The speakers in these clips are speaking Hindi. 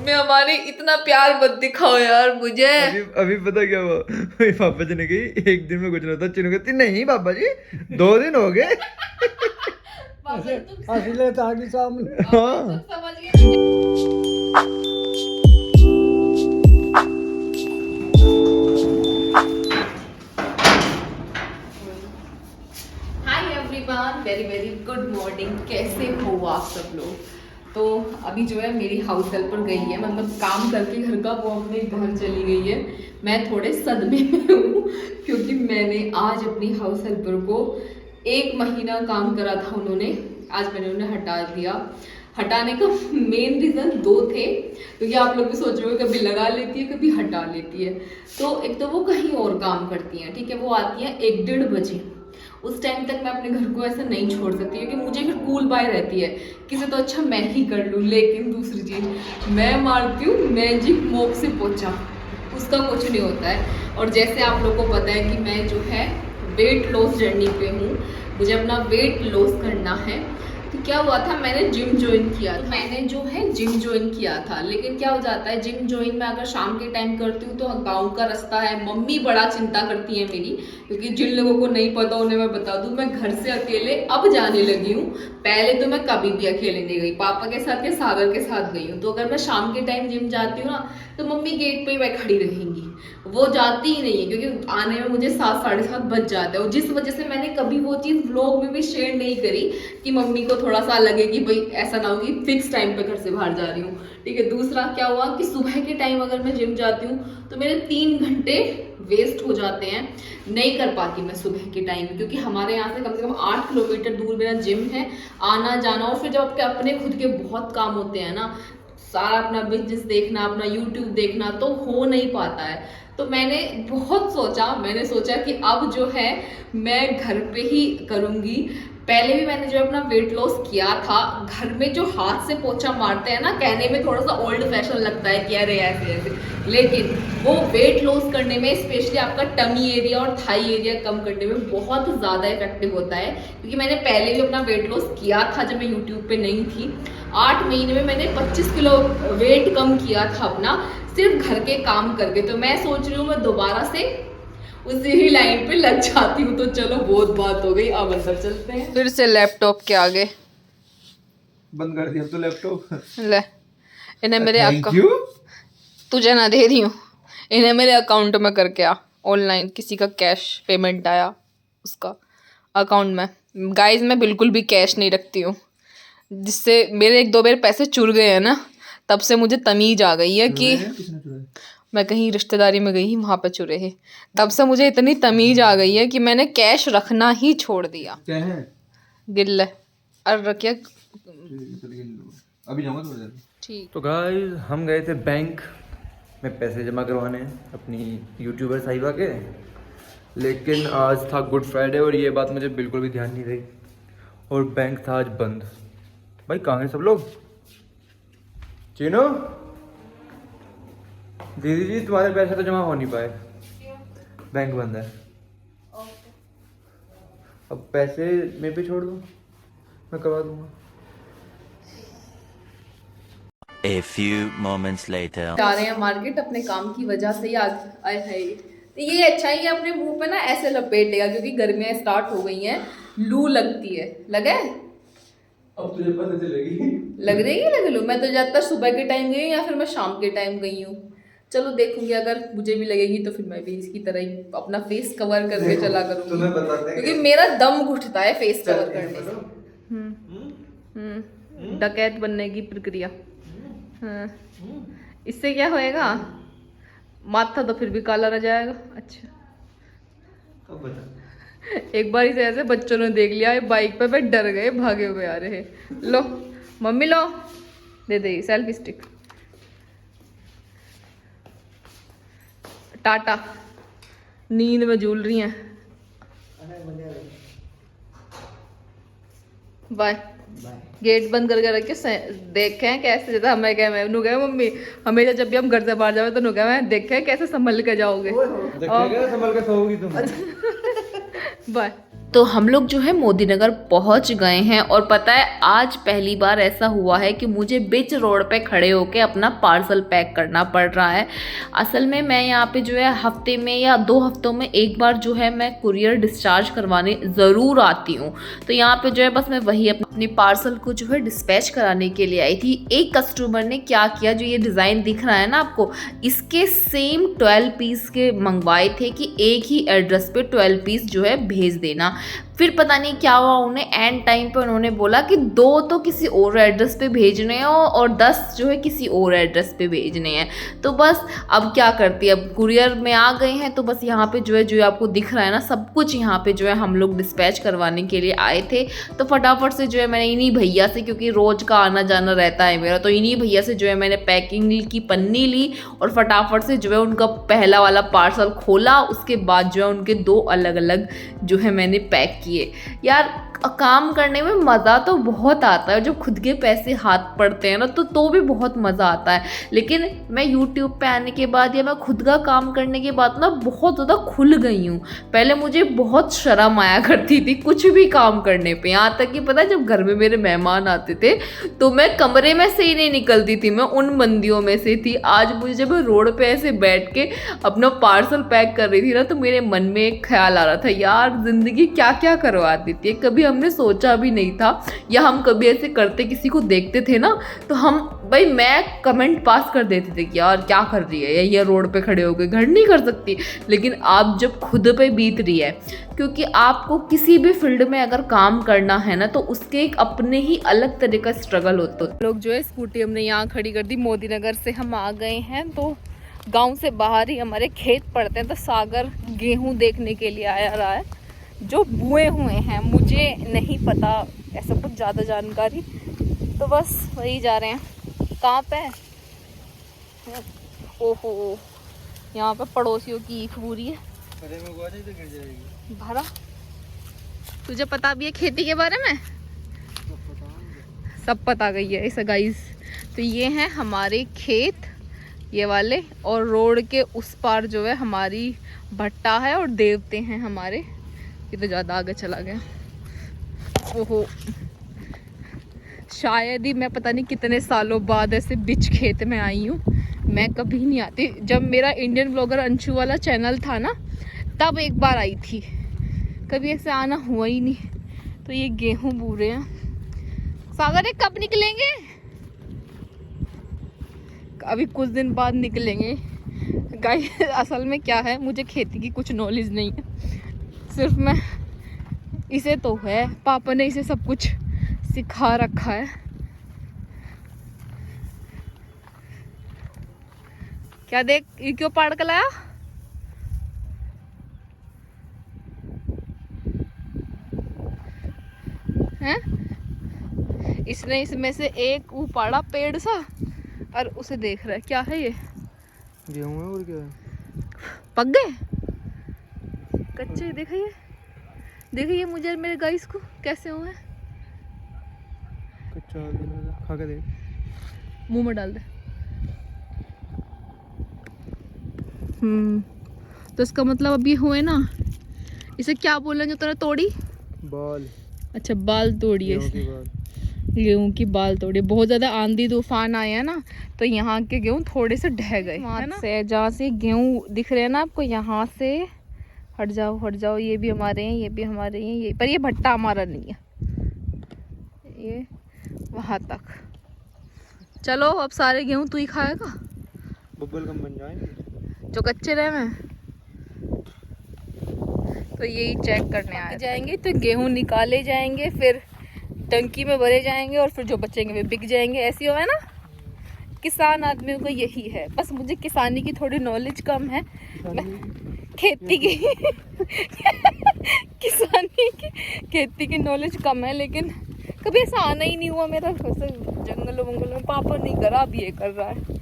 में हमारे इतना प्यार मत दिखाओ यार मुझे। अभी पता क्या हुआ, मेरे पापा जी ने कही एक दिन में कुछ नहीं होता। चिन्ह कहती नहीं पापा जी 2 दिन हो गए। असले तो आगे सामने। हाँ समझ गए। Very very good morning. कैसे हो आप सब लोग? तो अभी जो है मेरी हाउस हेल्पर गई है, मतलब काम करके घर का, वो अपने घर चली गई है। मैं थोड़े सदमे में हूँ क्योंकि मैंने आज अपनी हाउस हेल्पर को 1 महीना काम करा था उन्होंने, आज मैंने उन्हें हटा दिया। हटाने का मेन रीज़न 2 थे, क्योंकि आप लोग भी सोच रहे हो कभी लगा लेती है कभी हटा लेती है। तो एक तो वो कहीं और काम करती हैं, ठीक है, वो आती हैं 1-1:30 बजे। उस टाइम तक मैं अपने घर को ऐसा नहीं छोड़ सकती क्योंकि मुझे फिर कूल बाय रहती है किसी तो अच्छा मैं ही कर लूँ। लेकिन दूसरी चीज़ मैं मारती हूँ मैजिक मोप से पोछा, उसका कुछ नहीं होता है। और जैसे आप लोगों को पता है कि मैं जो है वेट लॉस जर्नी पे हूँ, मुझे अपना वेट लॉस करना है। तो क्या हुआ था, मैंने जिम ज्वाइन किया था, मैंने जो है जिम ज्वाइन किया था। लेकिन क्या हो जाता है, जिम ज्वाइन में अगर शाम के टाइम करती हूँ तो गांव का रास्ता है, मम्मी बड़ा चिंता करती है मेरी, क्योंकि जिन लोगों को नहीं पता उन्हें मैं बता दूं, मैं घर से अकेले अब जाने लगी हूँ। पहले तो मैं कभी भी अकेले नहीं गई, पापा के साथ या सागर के साथ गई हूँ। तो अगर मैं शाम के टाइम जिम जाती हूँ ना, तो मम्मी गेट पे ही मैं खड़ी रहेंगी, वो जाती ही नहीं है, क्योंकि आने में मुझे 7-7:30 बज जाता है। और जिस वजह से मैंने कभी वो चीज़ व्लॉग में भी शेयर नहीं करी कि मम्मी को थोड़ा सा लगे कि भाई ऐसा ना हो कि फिक्स टाइम पे घर से बाहर जा रही हूँ, ठीक है। दूसरा क्या हुआ कि सुबह के टाइम अगर मैं जिम जाती हूँ तो मेरे 3 घंटे वेस्ट हो जाते हैं, नहीं कर पाती मैं सुबह के टाइम, क्योंकि हमारे यहाँ से कम 8 किलोमीटर दूर मेरा जिम है, आना जाना। और फिर जब आपके अपने खुद के बहुत काम होते हैं ना, सारा अपना बिजनेस देखना, अपना यूट्यूब देखना, तो हो नहीं पाता है। तो मैंने बहुत सोचा, मैंने सोचा कि अब जो है मैं घर पे ही करूँगी। पहले भी मैंने जो अपना वेट लॉस किया था, घर में जो हाथ से पोछा मारते हैं ना, कहने में थोड़ा सा ओल्ड फैशन लगता है कि अरे ऐसे ऐसे, लेकिन वो वेट लॉस करने में, स्पेशली आपका टमी एरिया और थाई एरिया कम करने में बहुत ज़्यादा इफेक्टिव होता है। क्योंकि मैंने पहले भी अपना वेट लॉस किया था जब मैं यूट्यूब पे नहीं थी। 8 महीने में मैंने 25 किलो वेट कम किया था अपना, सिर्फ घर के काम करके। तो मैं सोच रही हूँ मैं दोबारा से उसी ही लाइन पे लग जाती हूँ। तो चलो बहुत बात हो गई, अब अंदर चलते हैं। फिर से लैपटॉप के आगे बंद कर दिया तो लैपटॉप। ले, इन्हें मेरे अकाउंट तुझे ना दे रही हूँ, इन्हें मेरे अकाउंट में करके आ। ऑनलाइन किसी का कैश पेमेंट आया उसका अकाउंट में। गाइस मैं बिल्कुल भी कैश नहीं रखती हूँ, जिससे मेरे 1-2 बार पैसे चुर गए हैं ना, तब से मुझे तमीज आ गई है कि मैं कहीं रिश्तेदारी में गई, वहाँ पे चुरे हैं। तब से मुझे इतनी तमीज आ गई है कि मैंने कैश रखना ही छोड़ दिया। क्या है? गिल्ले और रखिए अभी जाऊंगा थोड़ी देर। ठीक। तो गाइस हम गए थे बैंक में पैसे जमा करवाने अपनी यूट्यूबर साहिबा के, लेकिन आज था गुड फ्राइडे और ये बात मुझे बिल्कुल भी ध्यान नहीं रही, और बैंक था आज बंद। भाई कहाँ हैं सब लोग? चीनो दीदी जी तुम्हारे पैसे तो जमा हो नहीं पाए, बैंक बंद है। अब पैसे मेरे पे छोड़ दो, मैं करवा दूंगा। A few moments later. जा रहे हैं मार्केट अपने काम की वजह से ही। आज आए है तो ये अच्छा ही है, अपने मुंह पे ना ऐसे लपेटेगा, क्योंकि गर्मियाँ स्टार्ट हो गई हैं, लू लगती है। लगे अब तुझे पता चलेगी। लग रही है, लग लो। मैं तो ज़्यादातर सुबह के टाइम गई हूँ या फिर मैं शाम के टाइम गई हूँ। चलो देखूंगी, अगर मुझे भी लगेगी तो फिर मैं भी इसकी तरह ही अपना फेस कवर करके चला करूंगी, क्योंकि मेरा दम घुटता है फेस कवर करने से। डकैत बनने की प्रक्रिया। हाँ, इससे क्या होएगा, माथा तो फिर भी काला रह जाएगा। अच्छा कब बता? एक बार इसे ऐसे बच्चों ने देख लिया बाइक पे डर गए, भागे हुए आ रहे। लो मम्मी लो, दे दे सेल्फी स्टिक। टाटा, नींद में झूल रही हैं। बाय। गेट बंद करके रखे, देखें कैसे, जैसा हमें क्या, मैं नु गए मम्मी हमेशा जब भी हम घर से बाहर जाओ तो नु गए मैं देखें कैसे संभल के जाओगे। संभल के सोओगी तुम। बाय। तो हम लोग जो है मोदी नगर पहुंच गए हैं और पता है आज पहली बार ऐसा हुआ है कि मुझे बीच रोड पे खड़े होके अपना पार्सल पैक करना पड़ रहा है। असल में मैं यहाँ पे जो है हफ्ते में या 2 हफ्तों में एक बार जो है मैं कुरियर डिस्चार्ज करवाने ज़रूर आती हूँ। तो यहाँ पे जो है बस मैं वही अपनी पार्सल को जो है डिस्पैच कराने के लिए आई थी। एक कस्टमर ने क्या किया, जो ये डिज़ाइन दिख रहा है ना आपको, इसके सेम 12 पीस के मंगवाए थे कि एक ही एड्रेस पे 12 पीस जो है भेज देना। फिर पता नहीं क्या हुआ, उन्हें एंड टाइम पे उन्होंने बोला कि 2 तो किसी और एड्रेस पे भेजने हैं और 10 जो है किसी और एड्रेस पे भेजने हैं। तो बस अब क्या करती है, अब कुरियर में आ गए हैं तो बस यहाँ पे जो है आपको दिख रहा है ना सब कुछ यहाँ पे जो है हम लोग डिस्पैच करवाने के लिए आए थे। तो फटाफट से जो है मैंने इन्हीं भैया से, क्योंकि रोज़ का आना जाना रहता है मेरा, तो इन्हीं भैया से जो है मैंने पैकिंग की पन्नी ली और फटाफट से जो है उनका पहला वाला पार्सल खोला। उसके बाद जो है उनके 2 अलग अलग जो है मैंने पैक किए। यार काम करने में मज़ा तो बहुत आता है, जब खुद के पैसे हाथ पड़ते हैं ना तो भी बहुत मज़ा आता है। लेकिन मैं YouTube पे आने के बाद या मैं खुद का काम करने के बाद ना बहुत ज़्यादा खुल गई हूँ। पहले मुझे बहुत शर्म आया करती थी कुछ भी काम करने पे, यहाँ तक कि पता है जब घर में मेरे मेहमान आते थे तो मैं कमरे में से ही नहीं निकलती थी, मैं उन बंदियों में से थी। आज मुझे जब रोड पे ऐसे बैठ के अपना पार्सल पैक कर रही थी ना तो मेरे मन में एक ख्याल आ रहा था, यार ज़िंदगी क्या क्या करवा देती है, कभी हमने सोचा भी नहीं था। या हम कभी ऐसे करते किसी को देखते थे ना तो हम भाई मैं कमेंट पास कर देते थे कि यार क्या कर रही है ये रोड पे खड़े होकर घर नहीं कर सकती। लेकिन आप जब खुद पे बीत रही है, क्योंकि आपको किसी भी फील्ड में अगर काम करना है ना तो उसके एक अपने ही अलग तरह का स्ट्रगल होता है। लोग जो है स्कूटी हमने यहाँ खड़ी कर दी, मोदी नगर से हम आ गए हैं तो गाँव से बाहर ही हमारे खेत पड़ते हैं। तो सागर गेहूँ देखने के लिए आया रहा है जो बुए हुए हैं, मुझे नहीं पता ऐसा कुछ ज़्यादा जानकारी, तो बस वही जा रहे हैं। कहाँ पे है? ओहो यहाँ पे पड़ोसियों की ईख बुरी है भरा। तुझे पता भी है खेती के बारे में? सब पता गई है ऐसा गाइस। तो ये हैं हमारे खेत ये वाले, और रोड के उस पार जो है हमारी भट्टा है और देवते हैं हमारे। ये तो ज़्यादा आगे चला गया। ओहो शायद ही मैं पता नहीं कितने सालों बाद ऐसे बिच खेत में आई हूँ। मैं कभी नहीं आती। जब मेरा इंडियन ब्लॉगर अंशु वाला चैनल था ना तब एक बार आई थी, कभी ऐसे आना हुआ ही नहीं। तो ये गेहूँ बू रहे हैं। सागर कब निकलेंगे? अभी कुछ दिन बाद निकलेंगे। गाइस असल में क्या है, मुझे खेती की कुछ नॉलेज नहीं है, सिर्फ मैं इसे तो है पापा ने इसे सब कुछ सिखा रखा है। क्या देख ये क्यों पाड़ कर लाया? हैं? इसने इसमें से एक उपाड़ा पेड़ सा और उसे देख रहा है। क्या है ये? गेहूं है और क्या है? पक गए कच्चे। देखिए देखिए मुझे मेरे गाइस को कैसे हुए। कच्चा खा के देख, मुंह में डाल दे। तो इसका मतलब अभी हुए ना, इसे क्या बोलें जो तूने तोड़ी? बाल। अच्छा बाल तोड़ी है इसने। गेहूं की बाल तोड़ी। बहुत ज्यादा आंधी तूफान आए हैं ना तो यहाँ के गेहूं थोड़े से ढह गए है। जहाँ से गेहूं दिख रहे हैं ना आपको, यहाँ से हट जाओ। ये भी हमारे हैं, ये भी हमारे हैं, ये पर ये भट्टा हमारा नहीं है, ये वहाँ तक। चलो अब सारे गेहूं तू ही खाएगा। बब्बल गम बन जाएंगे जो कच्चे रहे में। तो यही चेक करने आए जाएंगे तो गेहूं निकाले जाएंगे, फिर टंकी में भरे जाएंगे और फिर जो बचेंगे वे बिक जाएंगे। ऐसी हो है ना, किसान आदमियों को यही है। बस मुझे किसानी की थोड़ी नॉलेज कम है, खेती की किसानी की खेती की नॉलेज कम है, लेकिन कभी ऐसा आना ही नहीं हुआ मेरा। वैसे जंगलों वंगलों में पापा नहीं करा, अब ये कर रहा है।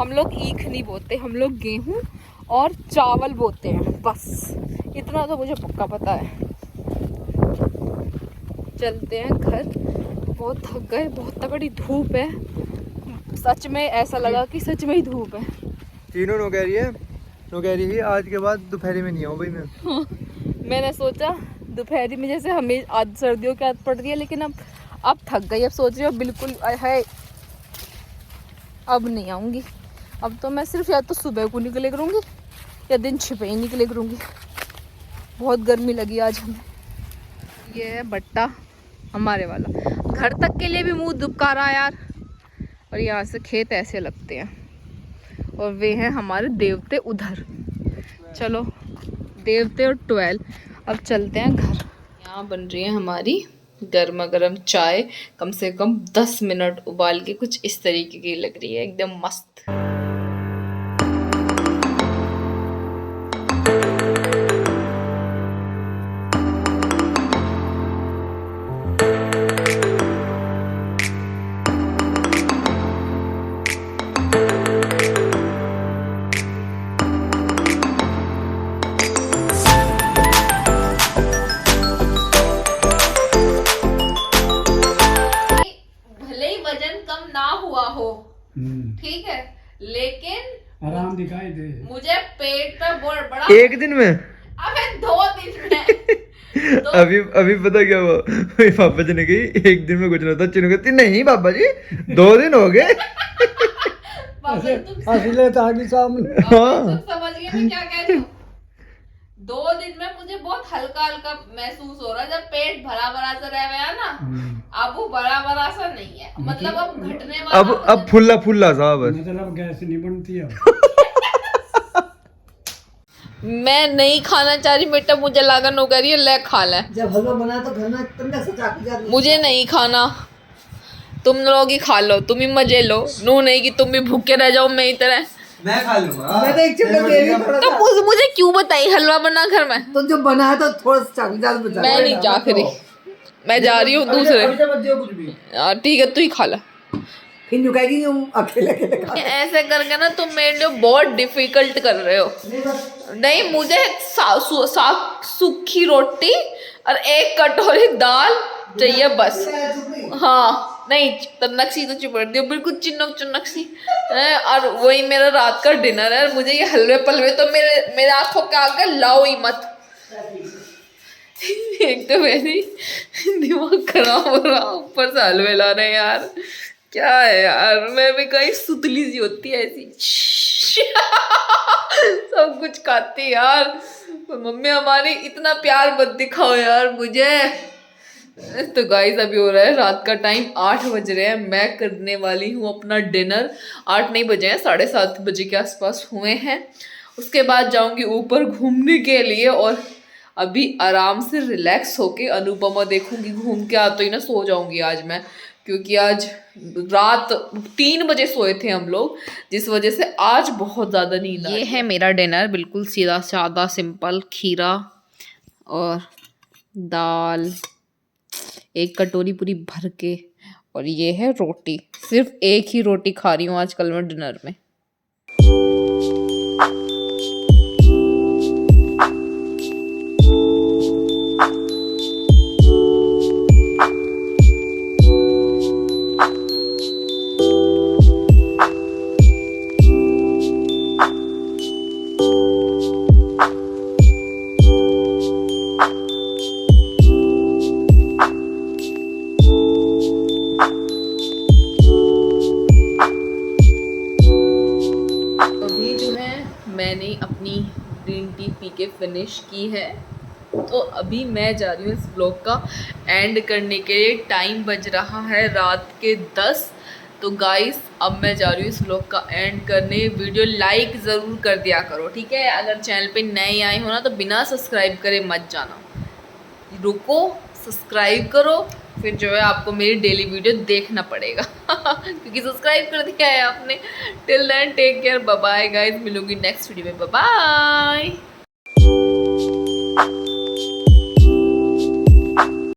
हम लोग ईख नहीं बोते, हम लोग गेहूं और चावल बोते हैं, बस इतना तो मुझे पक्का पता है। चलते हैं घर, बहुत थक गए, बहुत तगड़ी धूप है। सच में ऐसा लगा कि सच में ही धूप है। तीनों नो कह रही है आज के बाद दोपहर में नहीं आऊँ भाई मैं। मैंने सोचा दोपहरी में जैसे हमें आज सर्दियों की आदत पड़ रही है, लेकिन अब थक गई। अब सोच रही हूँ बिल्कुल है अब नहीं आऊँगी। अब तो मैं सिर्फ या तो सुबह को निकले करूँगी या दिन छिपे ही निकले करूँगी। बहुत गर्मी लगी आज हमें। ये है भट्टा हमारे वाला, घर तक के लिए भी मुंह दुबका रहा यार। और यहाँ से खेत ऐसे लगते हैं और वे हैं हमारे देवते उधर। चलो देवते और 12 अब चलते हैं घर। यहाँ बन रही है हमारी गर्मा गर्म चाय, कम से कम 10 मिनट उबाल के कुछ इस तरीके की लग रही है, एकदम मस्त। ठीक है, लेकिन आराम दिखाई दे। मुझे पेट पे बहुत बड़ा एक दिन में, अबे 2 दिन में अभी पता क्या हुआ, मेरे पापा जी ने कही एक दिन में कुछ नहीं होता। चिन्ह कहती नहीं पापा जी 2 दिन हो गए। असले ताकि सामने। हाँ समझ गए मैं क्या कह रही हूँ। 2 दिन में मुझे बहुत हल्का हल्का महसूस हो रहा है। जब पेट भरा भरा सा रह गया ना, अब वो भरा भरा सा नहीं है, मतलब अब घटने वाला, अब फुल्ला फुल्ला सा बस। मतलब गैस नहीं बनती है। मैं नहीं खाना चाह रही बेटा, मुझे लागन हो रही है, ले खा ले। जब हलवा बना तो घर में ठंडा से चाकू जाती। मुझे नहीं खाना, तुम लोग ही खा लो, तुम ही मजे लो। नू नहीं कि तुम भी भूखे रह जाओ मैं ही तरह। मैं खा लूंगा। मैं तो एक चम्मच दे रही हूं। तो मुझे क्यों बताई हलवा बना घर में? तो जो बना है तो थोड़ा सा चाकू बचा। मैं नहीं जा रही, मैं जा रही हूँ दूसरे। कुछ भी ठीक है तू ही खा ला। फिर जो कहेगी अकेले अकेले खा। ऐसे करके ना तुम मेरे लिए बहुत डिफिकल्ट कर रहे हो। नहीं, मुझे सूखी रोटी और 1 कटोरी दाल चाहिए बस। हाँ नहीं, नक्सी तो चिपट दियो बिल्कुल चिन्नक चुन्नक सी है। और वही मेरा रात का डिनर है। मुझे ये हलवे पलवे तो मेरे आंखों के आगे लाओ ही मत। एक तो मेरी दिमाग खराब हो रहा, ऊपर से हलवे ला रहे हैं यार। क्या है यार, मैं भी कहीं सुतली सी होती है ऐसी। सब कुछ खाती यार। तो मम्मी हमारी इतना प्यार मत दिखाओ यार मुझे। तो गाइस अभी हो रहा है रात का टाइम, 8 बज रहे हैं। मैं करने वाली हूँ अपना डिनर। 8 नहीं बजे हैं, 7:30 बजे के आसपास हुए हैं। उसके बाद जाऊंगी ऊपर घूमने के लिए और अभी आराम से रिलैक्स होके अनुपमा देखूंगी। घूम के आते ही ना सो जाऊंगी आज मैं, क्योंकि आज रात 3 बजे सोए थे हम लोग, जिस वजह से आज बहुत ज़्यादा नींद आई। ये है मेरा डिनर, बिल्कुल सीधा सादा सिंपल। खीरा और दाल 1 कटोरी पूरी भर के, और ये है रोटी। सिर्फ एक ही रोटी खा रही हूँ आजकल मैं डिनर में। मैंने अपनी ग्रीन टी पी के फिनिश की है, तो अभी मैं जा रही हूँ इस ब्लॉग का एंड करने के लिए। टाइम बज रहा है रात के 10। तो गाइस अब मैं जा रही हूँ इस ब्लॉग का एंड करने। वीडियो लाइक ज़रूर कर दिया करो, ठीक है। अगर चैनल पे नए आए हो ना तो बिना सब्सक्राइब करे मत जाना, रुको सब्सक्राइब करो, फिर जो है आपको मेरी डेली वीडियो देखना पड़ेगा। क्योंकि सब्सक्राइब कर दिया है आपने। Till then take care, bye bye guys, मिलूंगी नेक्स्ट वीडियो में, बाय बाय।